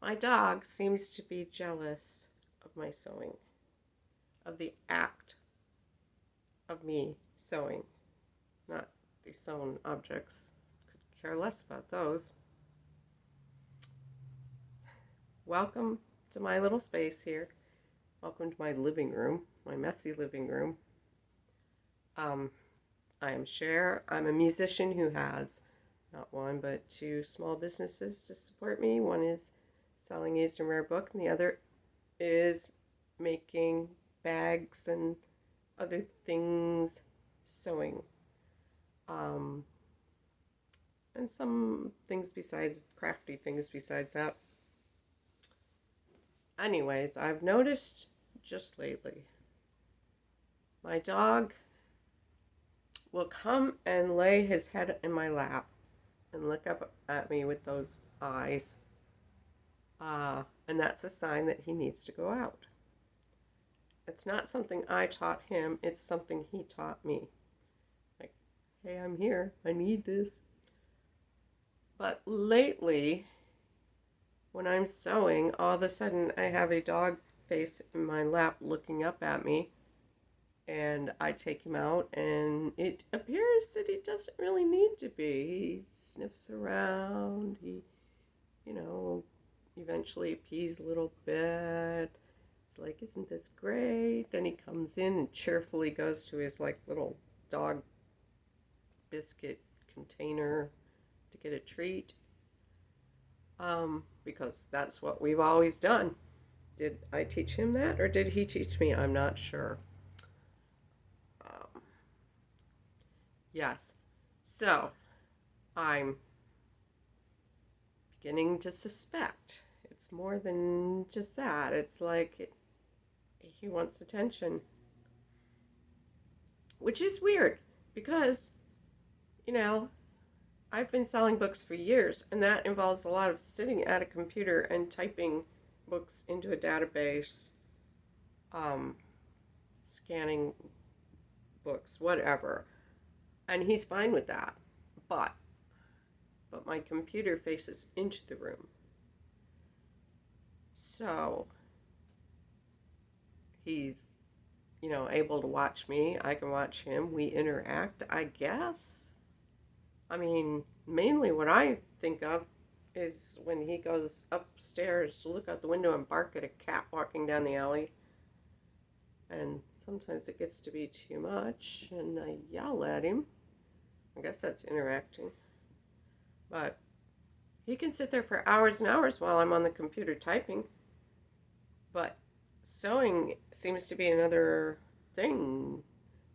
My dog seems to be jealous of my sewing, of the act of me sewing, not the sewn objects. Could care less about those. Welcome to my little space here. Welcome to my living room, my messy living room. Um, I am Cher. I'm a musician who has not one but two small businesses to support me. One is selling used and rare book, and the other is making bags and other things, sewing, um, and some things besides crafty things besides that. Anyways, I've noticed just lately my dog will come and lay his head in my lap and look up at me with those eyes. And that's a sign that he needs to go out. It's not something I taught him, it's something he taught me. Like, hey, I'm here, I need this. But lately, when I'm sewing, all of a sudden I have a dog face in my lap looking up at me, and I take him out, and it appears that he doesn't really need to be. He sniffs around, he, you know, eventually pees a little bit. It's like, isn't this great? Then he comes in and cheerfully goes to his like little dog biscuit container to get a treat. Because that's what we've always done. Did I teach him that, or did he teach me? I'm not sure. Um, yes. So, I'm beginning to suspect it's more than just that. It's like he wants attention, which is weird because, you know, I've been selling books for years, and that involves a lot of sitting at a computer and typing books into a database, um, scanning books, whatever. And he's fine with that. But but my computer faces into the room. So he's, able to watch me. I can watch him. We interact, I guess. I mean, mainly what I think of is when he goes upstairs to look out the window and bark at a cat walking down the alley. And sometimes it gets to be too much, and I yell at him. I guess that's interacting. But he can sit there for hours and hours while I'm on the computer typing. But sewing seems to be another thing.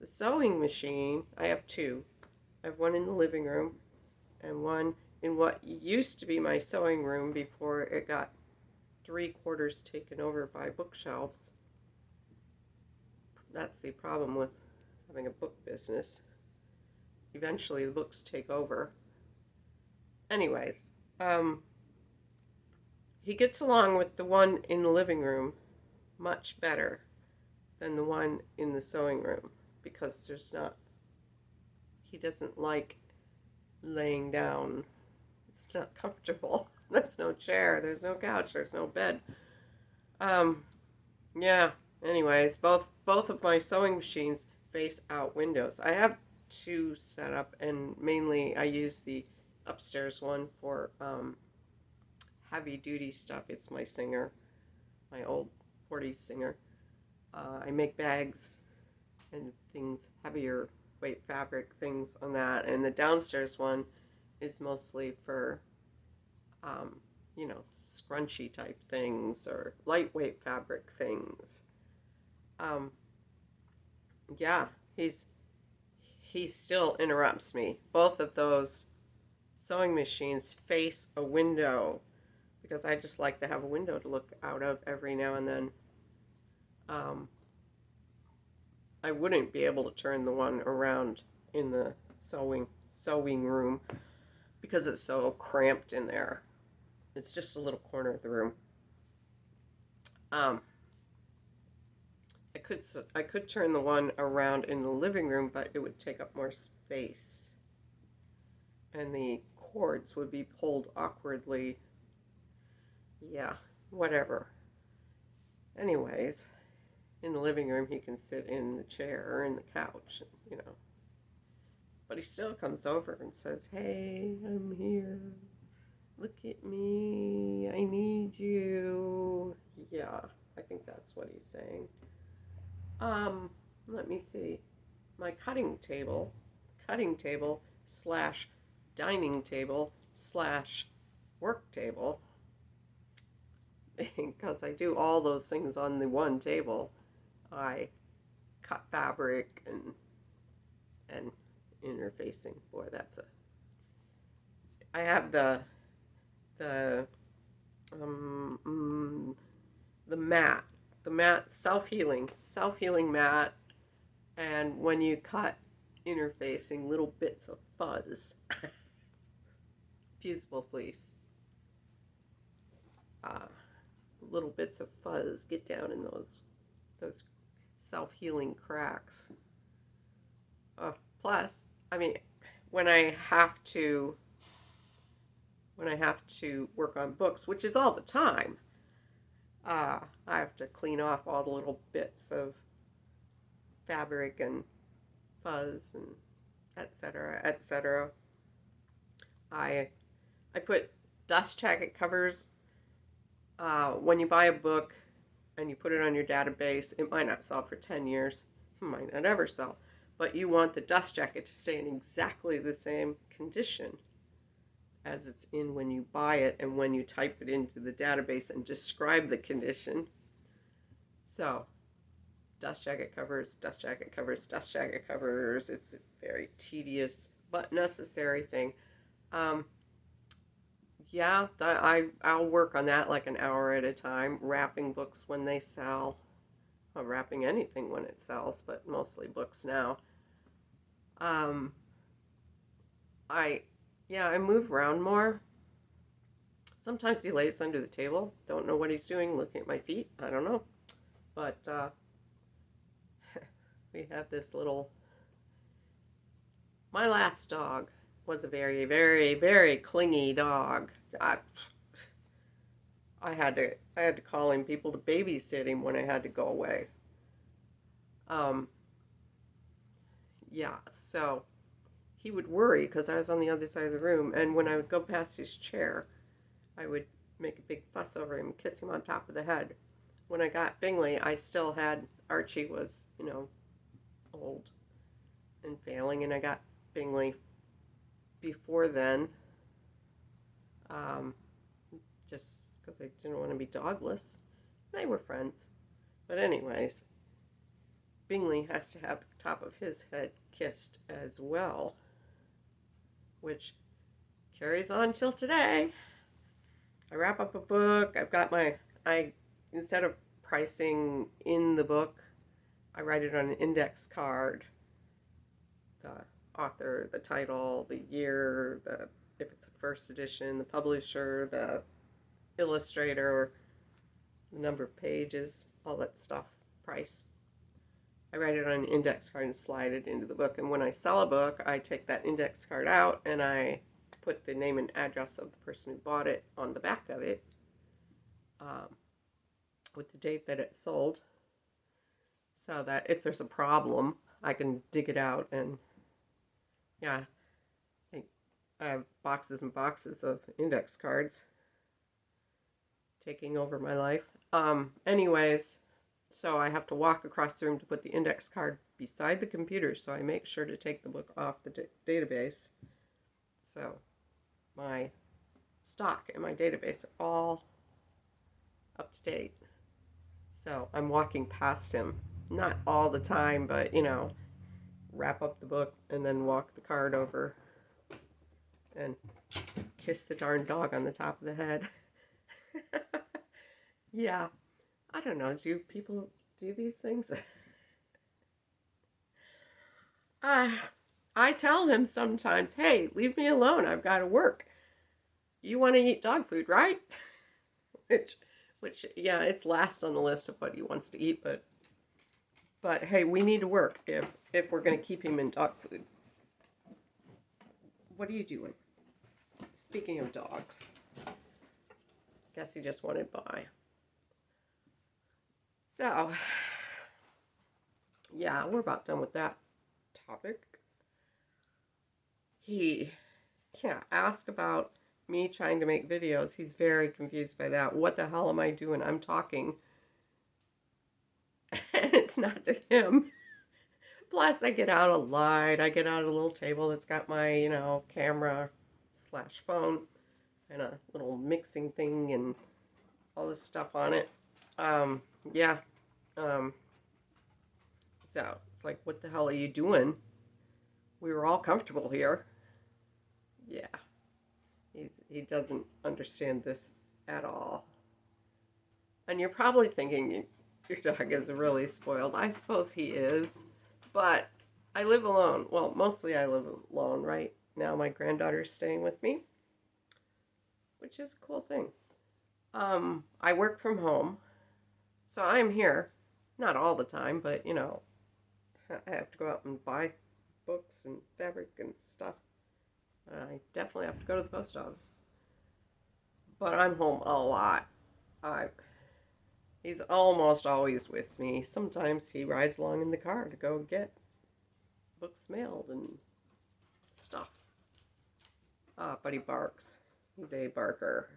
The sewing machine, I have two. I have one in the living room and one in what used to be my sewing room before it got 3/4 taken over by bookshelves. That's the problem with having a book business. Eventually, the books take over. Anyways, um, he gets along with the one in the living room much better than the one in the sewing room because he doesn't like laying down. It's not comfortable. There's no chair, there's no couch, there's no bed. Um, yeah. Anyways, both of my sewing machines face out windows. I have two set up, and mainly I use the upstairs one for heavy duty stuff. It's my Singer, my old 40s Singer. I make bags and things, heavier weight fabric things on that, and the downstairs one is mostly for um, scrunchy type things or lightweight fabric things. Um, yeah, he still interrupts me. Both of those sewing machines face a window because I just like to have a window to look out of every now and then. Um, I wouldn't be able to turn the one around in the sewing room because it's so cramped in there. It's just a little corner of the room. Um, I could turn the one around in the living room, but it would take up more space, and the cords would be pulled awkwardly Yeah, whatever. Anyways, in the living room, he can sit in the chair or in the couch, you know. But he still comes over and says, "Hey, I'm here. Look at me. I need you." Yeah, I think that's what he's saying. Um, Let me see. My cutting table slash dining table slash work table, because I do all those things on the one table. I cut fabric and interfacing. Boy, that's a. I have the um mm, the mat, self healing mat, and when you cut interfacing, little bits of fuzz, fusible fleece, uh, little bits of fuzz get down in those self healing cracks. Uh, Plus, I mean, when I have to when I have to work on books, which is all the time, I have to clean off all the little bits of fabric and fuzz and etc. etc. I I put dust jacket covers. When you buy a book and you put it on your database, it might not sell for 10 years. It might not ever sell. But you want the dust jacket to stay in exactly the same condition as it's in when you buy it and when you type it into the database and describe the condition. So, dust jacket covers, dust jacket covers, dust jacket covers. It's a very tedious but necessary thing. Um, yeah, I'll work on that like an hour at a time, wrapping books when they sell. Well, wrapping anything when it sells, but mostly books now. Um, I yeah, I move around more. Sometimes he lays under the table. Don't know what he's doing, looking at my feet. I don't know. But we have this little. My last dog was a very, very, very clingy dog. I had to call in people to babysit him when I had to go away. Um, yeah, so he would worry because I was on the other side of the room, and when I would go past his chair, I would make a big fuss over him, kiss him on top of the head. When I got Bingley, I still had Archie was, old and failing, and I got Bingley before then, um, just because I didn't want to be dogless. They were friends, but anyways, Bingley has to have the top of his head kissed as well, which carries on till today. I wrap up a book. I instead of pricing in the book, I write it on an index card. The author, the title, the year, if it's a first edition, the publisher, the illustrator, the number of pages, all that stuff, price. I write it on an index card and slide it into the book. And when I sell a book, I take that index card out and I put the name and address of the person who bought it on the back of it, um, with the date that it sold, so that if there's a problem, I can dig it out. And yeah, I have boxes and boxes of index cards taking over my life. Anyways, so I have to walk across the room to put the index card beside the computer, so I make sure to take the book off the database. So my stock and my database are all up to date. So I'm walking past him, not all the time, but wrap up the book and then walk the card over and kiss the darn dog on the top of the head. Yeah, I don't know. Do people do these things? I I tell him sometimes, "Hey, leave me alone. I've got to work. You want to eat dog food, right?" which yeah, it's last on the list of what he wants to eat, but hey, we need to work if we're going to keep him in dog food. What are you doing? Speaking of dogs, guess he just wanted by. So, yeah, we're about done with that topic. He asked about me trying to make videos. He's very confused by that. What the hell am I doing? I'm talking. And it's not to him. Plus, I get out a light. I get out a little table that's got my, camera / phone and a little mixing thing and all this stuff on it. Yeah. So it's like, what the hell are you doing? We were all comfortable here. Yeah. He doesn't understand this at all. And you're probably thinking your dog is really spoiled. I suppose he is. But I live alone. Well, mostly I live alone right now. My granddaughter's staying with me, which is a cool thing. I work from home, so I'm here. Not all the time, but, I have to go out and buy books and fabric and stuff. I definitely have to go to the post office. But I'm home a lot. He's almost always with me. Sometimes he rides along in the car to go get books mailed and stuff. But he barks. He's a barker.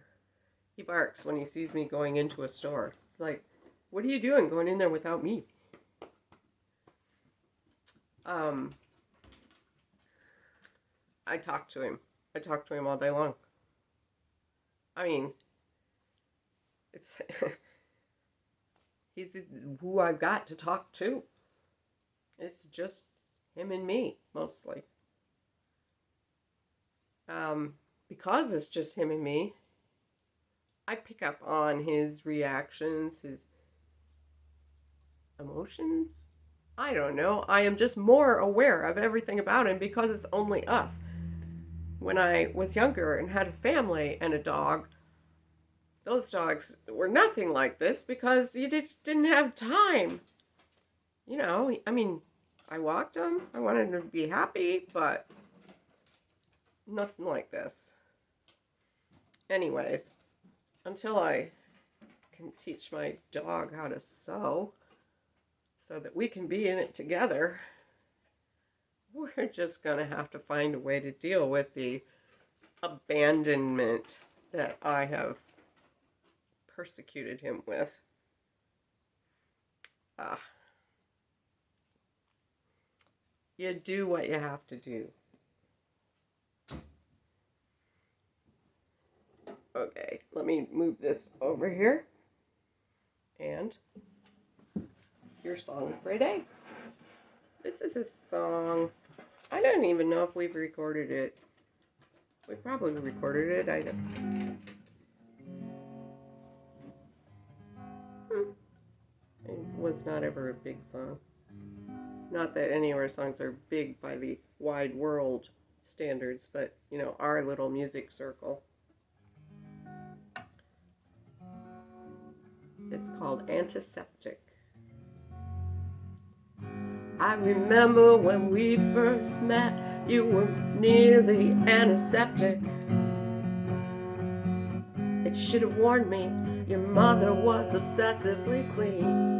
He barks when he sees me going into a store. It's like, what are you doing going in there without me? I talk to him. I talk to him all day long. I mean, it's he's who I've got to talk to. It's just him and me, mostly. Because it's just him and me, I pick up on his reactions, his emotions. I don't know. I am just more aware of everything about him because it's only us. When I was younger and had a family and a dog, those dogs were nothing like this because you just didn't have time. I walked them. I wanted them to be happy, but nothing like this. Anyways, until I can teach my dog how to sew so that we can be in it together, we're just going to have to find a way to deal with the abandonment that I have persecuted him with. You do what you have to do. Okay, let me move this over here. And your song for a day. This is a song. I don't even know if we've recorded it. We probably recorded it. I don't. It was not ever a big song. Not that any of our songs are big by the wide world standards, but, our little music circle. It's called Antiseptic. I remember when we first met, you were nearly antiseptic. It should have warned me, your mother was obsessively clean.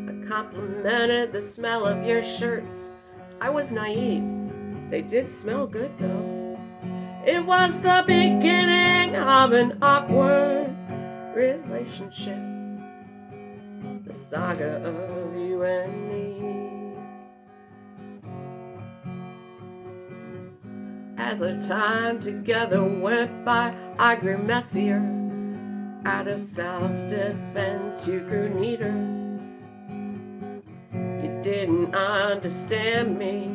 I complimented the smell of your shirts. I was naive. They did smell good though. It was the beginning of an awkward relationship. The saga of you and me. As our time together went by, I grew messier. Out of self-defense, you grew neater. You didn't understand me.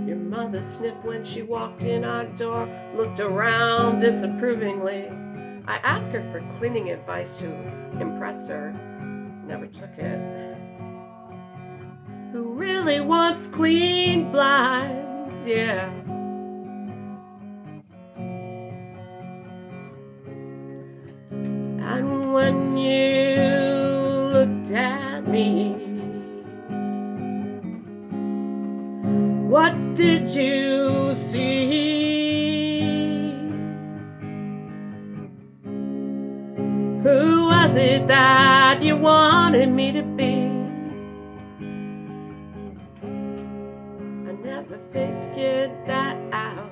Your mother sniffed when she walked in our door, looked around disapprovingly. I asked her for cleaning advice to impress her, never took it. Who really wants clean blinds? Yeah. And when you looked at me, What did you see? Who was it that you wanted me to be? I never figured that out.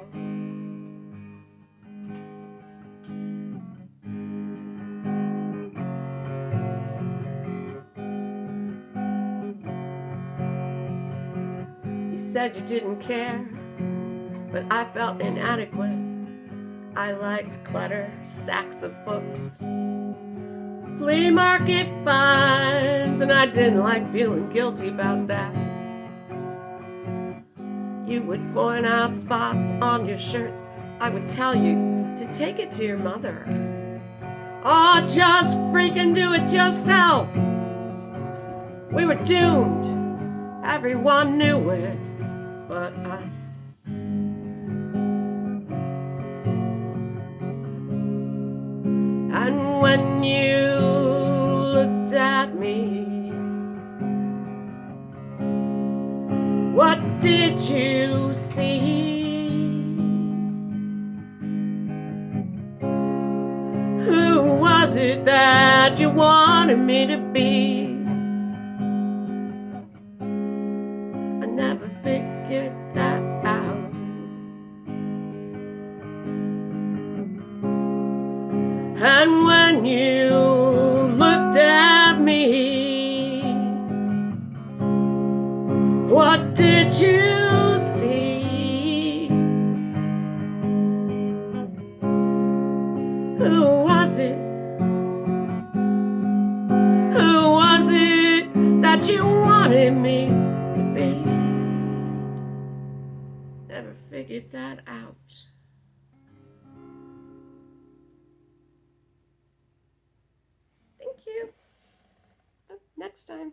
You said you didn't care, but I felt inadequate. I liked clutter, stacks of books, flea market finds, and I didn't like feeling guilty about that. You would point out spots on your shirt. I would tell you to take it to your mother. Oh, just freaking do it yourself. We were doomed. Everyone knew it but us. And when you looked at me, what did you see? Who was it that you wanted me to be? I never figured that out. And when you looked at me, what did you see? Who was it? Who was it that you wanted me to be? Never figured that out. Thank you. Next time.